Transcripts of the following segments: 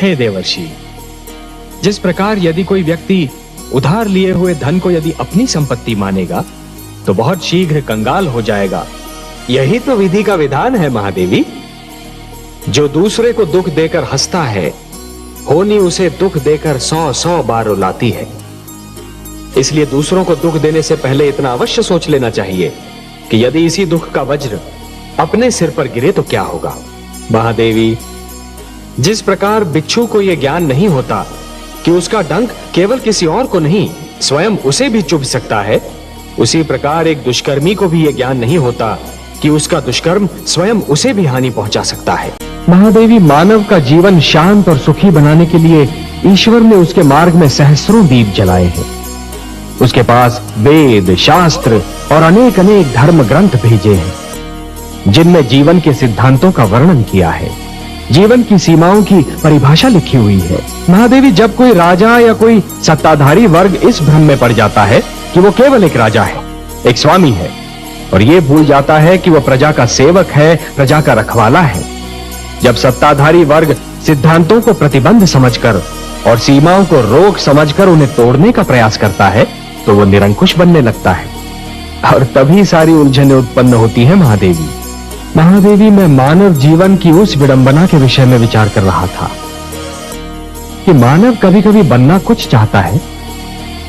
हे देवर्षि, जिस प्रकार यदि कोई व्यक्ति उधार लिए हुए धन को यदि अपनी संपत्ति मानेगा तो बहुत शीघ्र कंगाल हो जाएगा। यही तो विधि का विधान है महादेवी। जो दूसरे को दुख देकर हंसता है, होनी उसे दुख देकर 100 बार रुलाती है। इसलिए दूसरों को दुख देने से पहले इतना अवश्य सोच लेना चाहिए कि यदि इसी दुख का वज्र अपने सिर पर गिरे तो क्या होगा। महादेवी, जिस प्रकार बिच्छू को यह ज्ञान नहीं होता कि उसका डंक केवल किसी और को नहीं स्वयं उसे भी चुभ सकता है, उसी प्रकार एक दुष्कर्मी को भी यह ज्ञान नहीं होता कि उसका दुष्कर्म स्वयं उसे भी हानि पहुंचा सकता है। महादेवी, मानव का जीवन शांत और सुखी बनाने के लिए ईश्वर ने उसके मार्ग में सहस्रों दीप जलाए हैं। उसके पास वेद, शास्त्र और अनेक अनेक धर्म ग्रंथ भेजे हैं जिनमें जीवन के सिद्धांतों का वर्णन किया है, जीवन की सीमाओं की परिभाषा लिखी हुई है। महादेवी, जब कोई राजा या कोई सत्ताधारी वर्ग इस भ्रम में पड़ जाता है कि वो केवल एक राजा है, एक स्वामी है, और ये भूल जाता है कि वह प्रजा का सेवक है, प्रजा का रखवाला है, जब सत्ताधारी वर्ग सिद्धांतों को प्रतिबंध समझकर और सीमाओं को रोक समझकर उन्हें तोड़ने का प्रयास करता है तो वो निरंकुश बनने लगता है और तभी सारी उलझनें उत्पन्न होती है। महादेवी, मैं मानव जीवन की उस विडंबना के विषय में विचार कर रहा था कि मानव कभी कभी बनना कुछ चाहता है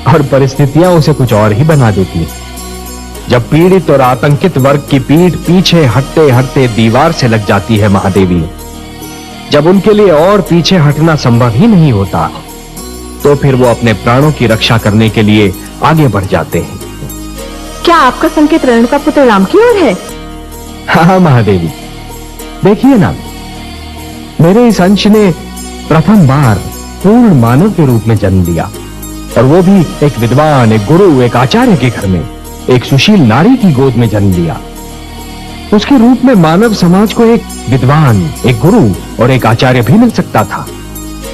और परिस्थितियां उसे कुछ और ही बना देती हैं। जब पीड़ित और आतंकित वर्ग की पीठ पीछे हटते हटते दीवार से लग जाती है महादेवी, जब उनके लिए और पीछे हटना संभव ही नहीं होता, तो फिर वो अपने प्राणों की रक्षा करने के लिए आगे बढ़ जाते हैं। क्या आपका संकेत रेणुका पुत्र राम की ओर है? हाँ महादेवी, देखिए ना, मेरे इस अंश ने प्रथम बार पूर्ण मानव के रूप में जन्म लिया, और वो भी एक विद्वान, एक गुरु, एक आचार्य के घर में, एक सुशील नारी की गोद में जन्म लिया। उसके रूप में मानव समाज को एक विद्वान, एक गुरु और एक आचार्य भी मिल सकता था,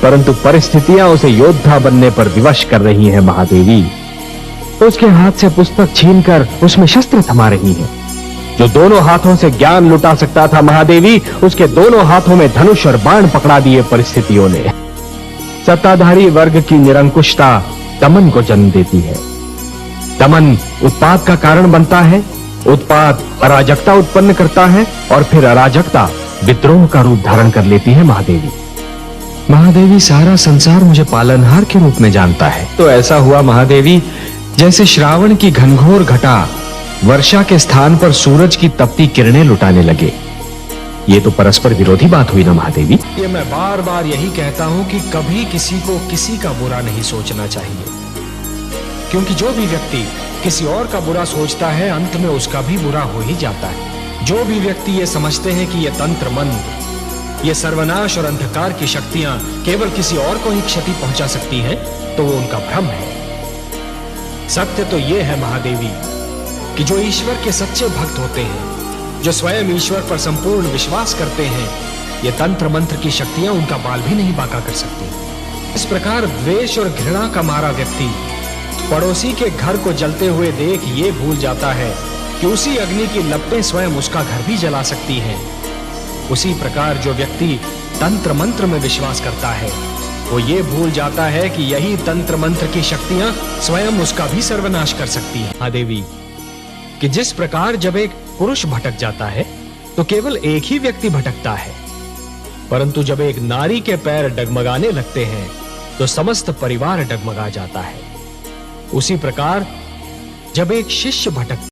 परंतु परिस्थितियां उसे योद्धा बनने पर विवश कर रही हैं महादेवी। उसके हाथ से पुस्तक छीनकर उसमें शस्त्र थमा रही हैं। जो दोनों हाथों से ज्ञान लुटा सकता था महादेवी, उसके दोनों हाथों में धनुष और बाण पकड़ा दिए परिस्थितियों ने। सत्ताधारी वर्ग की निरंकुशता दमन को जन्म देती है। दमन उत्पात का कारण बनता है, उत्पात अराजकता उत्पन्न करता है, और फिर अराजकता विद्रोह का रूप धारण कर लेती है महादेवी, सारा संसार मुझे पालनहार के रूप में जानता है। तो ऐसा हुआ महादेवी, जैसे श्रावण की घनघोर घटा वर्षा के स्थान पर सूरज की तपती किरणें लुटाने लगे। ये तो परस्पर विरोधी बात हुई ना महादेवी। ये मैं बार बार यही कहता हूं कि कभी किसी को किसी का बुरा नहीं सोचना चाहिए, क्योंकि जो भी व्यक्ति किसी और का बुरा सोचता है, अंत में उसका भी बुरा हो ही जाता है। जो भी व्यक्ति ये समझते हैं कि ये तंत्र मंत्र, ये सर्वनाश और अंधकार की शक्तियां केवल किसी और को ही क्षति पहुंचा सकती हैं, तो वो उनका भ्रम है। सत्य तो ये है महादेवी कि जो ईश्वर के सच्चे भक्त होते हैं, जो स्वयं ईश्वर पर संपूर्ण विश्वास करते हैं, ये तंत्र मंत्र की शक्तियां उनका बाल भी नहीं बांका कर सकती। इस प्रकार द्वेष और घृणा का मारा व्यक्ति पड़ोसी के घर को जलते हुए देख ये भूल जाता है कि उसी अग्नि की लपटें स्वयं उसका घर भी जला सकती हैं। उसी प्रकार जो व्यक्ति तंत्र मंत्र में विश्वास करता है, वो ये भूल जाता है कि यही तंत्र मंत्र की शक्तियां स्वयं उसका भी सर्वनाश कर सकती हैं। महादेवी, कि जिस प्रकार जब एक पुरुष भटक जाता है तो केवल एक ही व्यक्ति भटकता है, परंतु जब एक नारी के पैर डगमगाने लगते हैं तो समस्त परिवार डगमगा जाता है। उसी प्रकार जब एक शिष्य भटक